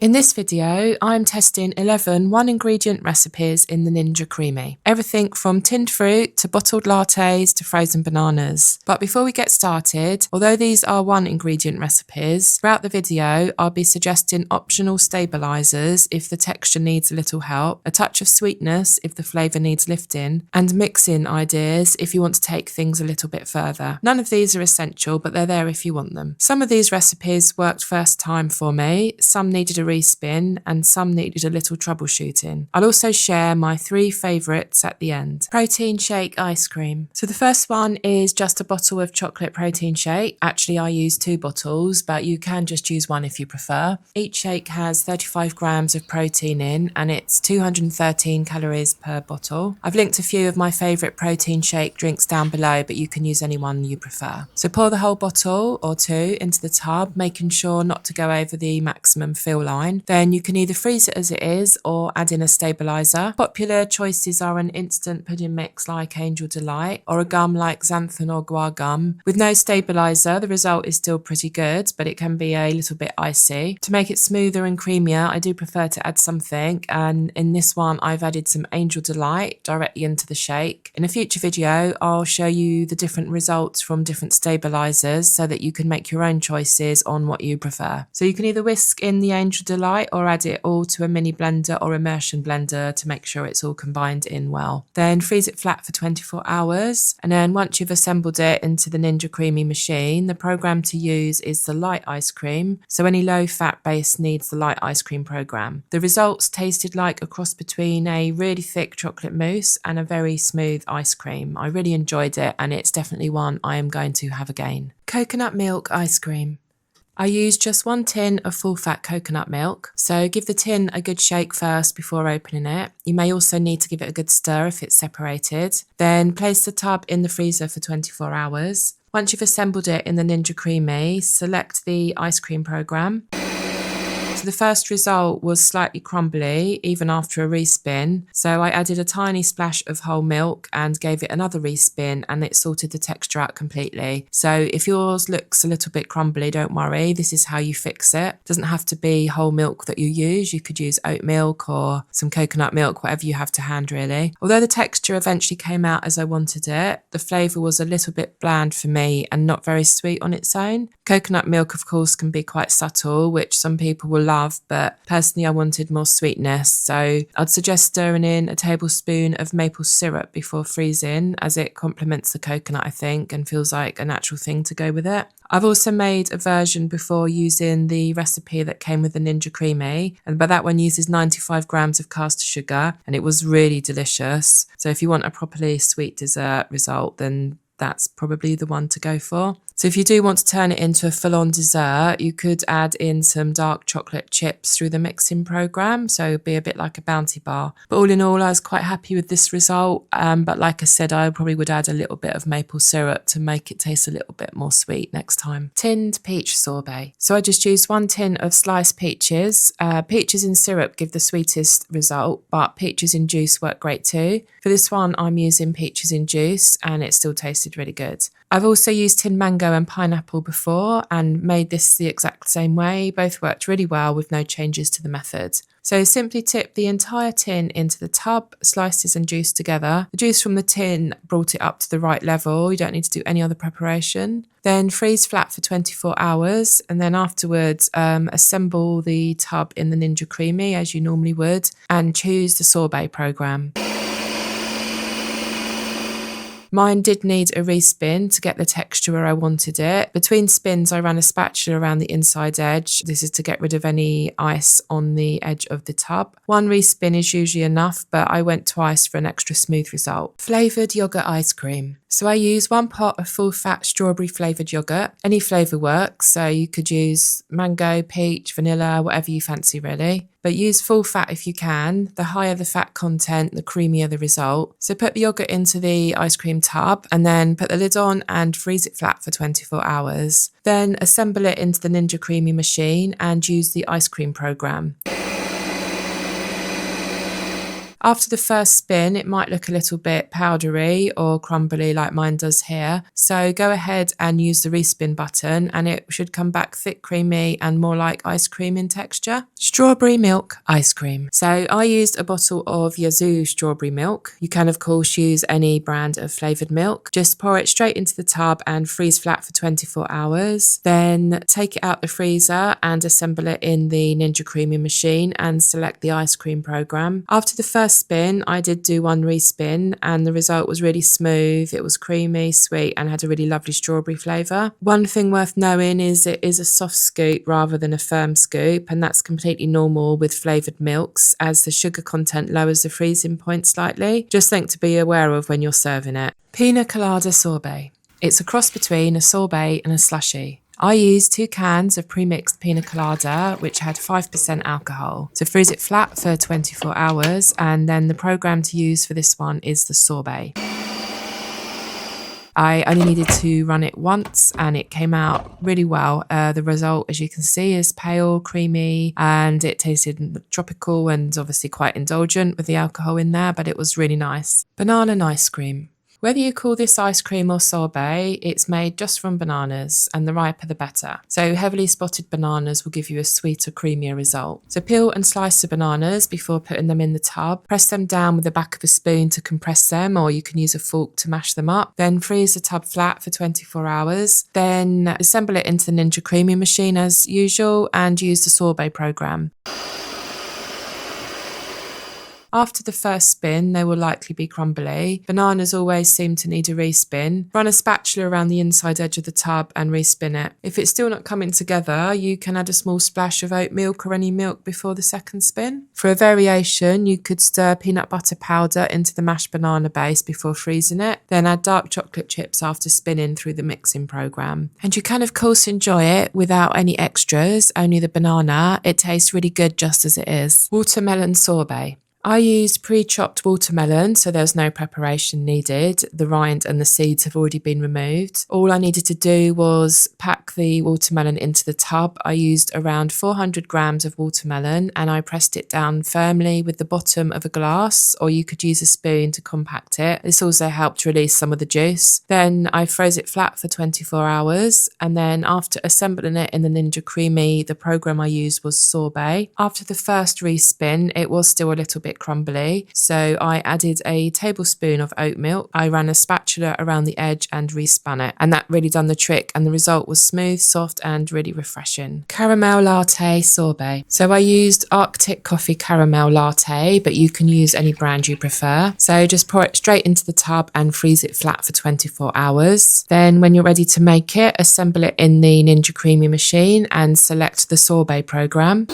In this video, I'm testing 11 one-ingredient recipes in the Ninja Creami. Everything from tinned fruit to bottled lattes to frozen bananas. But before we get started, although these are one-ingredient recipes, throughout the video, I'll be suggesting optional stabilisers if the texture needs a little help, a touch of sweetness if the flavour needs lifting, and mixing ideas if you want to take things a little bit further. None of these are essential, but they're there if you want them. Some of these recipes worked first time for me, some needed a respin, and some needed a little troubleshooting. I'll also share my 3 favourites at the end. Protein shake ice cream. So the first one is just a bottle of chocolate protein shake. Actually, I use 2 bottles, but you can just use one if you prefer. Each shake has 35 grams of protein in, and it's 213 calories per bottle. I've linked a few of my favourite protein shake drinks down below, but you can use any one you prefer. So pour the whole bottle or 2 into the tub, making sure not to go over the maximum fill line. Then you can either freeze it as it is or add in a stabiliser. Popular choices are an instant pudding mix like Angel Delight or a gum like xanthan or guar gum. With no stabiliser, the result is still pretty good, but it can be a little bit icy. To make it smoother and creamier, I do prefer to add something, and in this one I've added some Angel Delight directly into the shake. In a future video, I'll show you the different results from different stabilisers so that you can make your own choices on what you prefer. So you can either whisk in the Angel Delight or add it all to a mini blender or immersion blender to make sure it's all combined in well. Then freeze it flat for 24 hours, and then once you've assembled it into the Ninja Creami machine, the program to use is the light ice cream, so any low fat base needs the light ice cream program. The results tasted like a cross between a really thick chocolate mousse and a very smooth ice cream. I really enjoyed it, and it's definitely one I am going to have again. Coconut milk ice cream. I used just 1 tin of full-fat coconut milk, so give the tin a good shake first before opening it. You may also need to give it a good stir if it's separated. Then place the tub in the freezer for 24 hours. Once you've assembled it in the Ninja Creami, select the ice cream program. So the first result was slightly crumbly, even after a respin. So I added a tiny splash of whole milk and gave it another respin, and it sorted the texture out completely. So if yours looks a little bit crumbly, don't worry. This is how you fix it. It doesn't have to be whole milk that you use. You could use oat milk or some coconut milk, whatever you have to hand really. Although the texture eventually came out as I wanted it, the flavour was a little bit bland for me and not very sweet on its own. Coconut milk, of course, can be quite subtle, which some people will love, but personally I wanted more sweetness, so I'd suggest stirring in a tablespoon of maple syrup before freezing, as it complements the coconut, I think, and feels like a natural thing to go with it. I've also made a version before using the recipe that came with the Ninja Creami, but that one uses 95 grams of caster sugar, and it was really delicious. So if you want a properly sweet dessert result, then that's probably the one to go for. So if you do want to turn it into a full-on dessert, you could add in some dark chocolate chips through the mixing program, so it'd be a bit like a Bounty bar. But all in all, I was quite happy with this result, but like I said, I probably would add a little bit of maple syrup to make it taste a little bit more sweet next time. Tinned peach sorbet. So I just used 1 tin of sliced peaches. Peaches in syrup give the sweetest result, but peaches in juice work great too. For this one, I'm using peaches in juice, and it still tasted really good. I've also used tinned mango and pineapple before and made this the exact same way. Both worked really well with no changes to the method. So simply tip the entire tin into the tub, slices and juice together. The juice from the tin brought it up to the right level. You don't need to do any other preparation. Then freeze flat for 24 hours, and then afterwards assemble the tub in the Ninja Creami as you normally would, and choose the sorbet program. Mine did need a respin to get the texture where I wanted it. Between spins, I ran a spatula around the inside edge. This is to get rid of any ice on the edge of the tub. 1 respin is usually enough, but I went twice for an extra smooth result. Flavoured yoghurt ice cream. So I use 1 pot of full-fat strawberry flavoured yoghurt. Any flavour works, so you could use mango, peach, vanilla, whatever you fancy really. But use full fat if you can. The higher the fat content, the creamier the result. So put the yoghurt into the ice cream tub and then put the lid on and freeze it flat for 24 hours. Then assemble it into the Ninja Creami machine and use the ice cream program. After the first spin, it might look a little bit powdery or crumbly like mine does here. So go ahead and use the respin button and it should come back thick, creamy and more like ice cream in texture. Strawberry milk ice cream. So I used a bottle of Yazoo strawberry milk. You can of course use any brand of flavoured milk. Just pour it straight into the tub and freeze flat for 24 hours. Then take it out the freezer and assemble it in the Ninja Creami machine and select the ice cream program. After the first spin, I did do one respin and the result was really smooth. It was creamy, sweet and had a really lovely strawberry flavour. One thing worth knowing is it is a soft scoop rather than a firm scoop, and that's completely normal with flavoured milks as the sugar content lowers the freezing point slightly. Just something to be aware of when you're serving it. Piña Colada sorbet. It's a cross between a sorbet and a slushie. I used 2 cans of pre-mixed pina colada, which had 5% alcohol. So freeze it flat for 24 hours, and then the program to use for this one is the sorbet. I only needed to run it once and it came out really well. The result, as you can see, is pale, creamy, and it tasted tropical and obviously quite indulgent with the alcohol in there, but it was really nice. Banana ice cream. Whether you call this ice cream or sorbet, it's made just from bananas, and the riper the better. So heavily spotted bananas will give you a sweeter, creamier result. So peel and slice the bananas before putting them in the tub. Press them down with the back of a spoon to compress them, or you can use a fork to mash them up. Then freeze the tub flat for 24 hours. Then assemble it into the Ninja Creami machine as usual and use the sorbet program. After the first spin, they will likely be crumbly. Bananas always seem to need a respin. Run a spatula around the inside edge of the tub and respin it. If it's still not coming together, you can add a small splash of oat milk or any milk before the second spin. For a variation, you could stir peanut butter powder into the mashed banana base before freezing it. Then add dark chocolate chips after spinning through the mixing program. And you can of course enjoy it without any extras, only the banana. It tastes really good just as it is. Watermelon sorbet. I used pre-chopped watermelon, so there's no preparation needed. The rind and the seeds have already been removed. All I needed to do was pack the watermelon into the tub. I used around 400 grams of watermelon and I pressed it down firmly with the bottom of a glass, or you could use a spoon to compact it. This also helped release some of the juice. Then I froze it flat for 24 hours, and then after assembling it in the Ninja Creami, the program I used was sorbet. After the first respin, it was still a little bit crumbly, so I added a tablespoon of oat milk. I ran a spatula around the edge and respun it, and that really done the trick, and the result was smooth, soft and really refreshing. Caramel latte sorbet. So I used Arctic coffee caramel latte, but you can use any brand you prefer. So just pour it straight into the tub and freeze it flat for 24 hours. Then when you're ready to make it, assemble it in the Ninja Creami machine and select the sorbet program.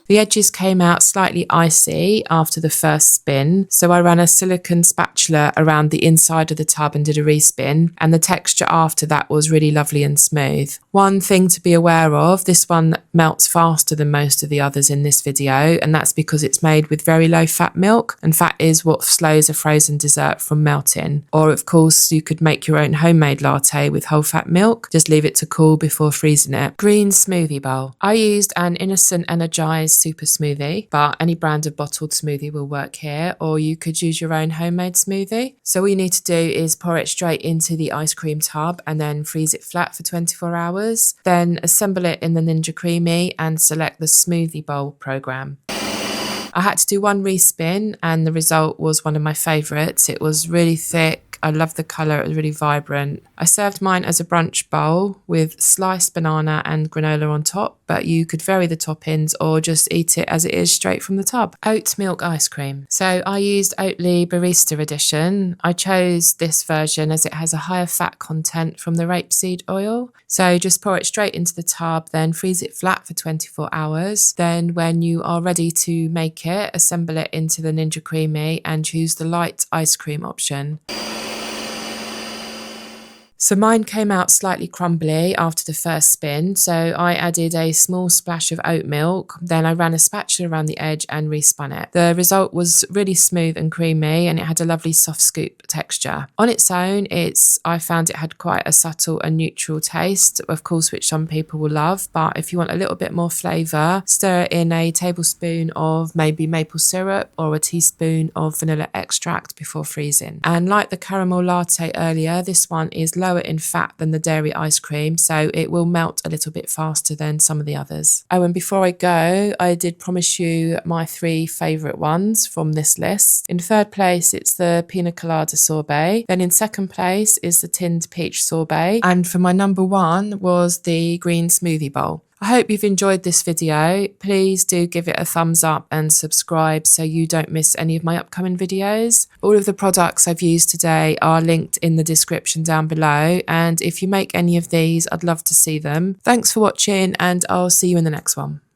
The edges came out slightly icy after the first spin, so I ran a silicone spatula around the inside of the tub and did a respin, and the texture after that was really lovely and smooth. One thing to be aware of, this one melts faster than most of the others in this video, and that's because it's made with very low fat milk, and fat is what slows a frozen dessert from melting. Or of course you could make your own homemade latte with whole fat milk, just leave it to cool before freezing it. Green smoothie bowl. I used an Innocent Energized super smoothie, but any brand of bottled smoothie will work here, or you could use your own homemade smoothie. So all you need to do is pour it straight into the ice cream tub and then freeze it flat for 24 hours. Then assemble it in the Ninja Creami and select the smoothie bowl program. I had to do one respin and the result was one of my favourites. It was really thick. I love the colour, it was really vibrant. I served mine as a brunch bowl with sliced banana and granola on top, but you could vary the toppings or just eat it as it is straight from the tub. Oat Milk Ice Cream. So I used Oatly Barista Edition. I chose this version as it has a higher fat content from the rapeseed oil. So just pour it straight into the tub, then freeze it flat for 24 hours. Then when you are ready to make it, assemble it into the Ninja Creami and choose the light ice cream option. So mine came out slightly crumbly after the first spin, so I added a small splash of oat milk, then I ran a spatula around the edge and respun it. The result was really smooth and creamy, and it had a lovely soft scoop texture. On its own, I found it had quite a subtle and neutral taste, of course, which some people will love, but if you want a little bit more flavour, stir it in a tablespoon of maybe maple syrup or a teaspoon of vanilla extract before freezing. And like the caramel latte earlier, this one is lower in fat than the dairy ice cream, so it will melt a little bit faster than some of the others. Oh, and before I go, I did promise you my 3 favourite ones from this list. In third place, it's the Piña Colada sorbet. Then in second place is the tinned peach sorbet. And for my number 1 was the green smoothie bowl. I hope you've enjoyed this video. Please do give it a thumbs up and subscribe so you don't miss any of my upcoming videos. All of the products I've used today are linked in the description down below, and if you make any of these, I'd love to see them. Thanks for watching, and I'll see you in the next one.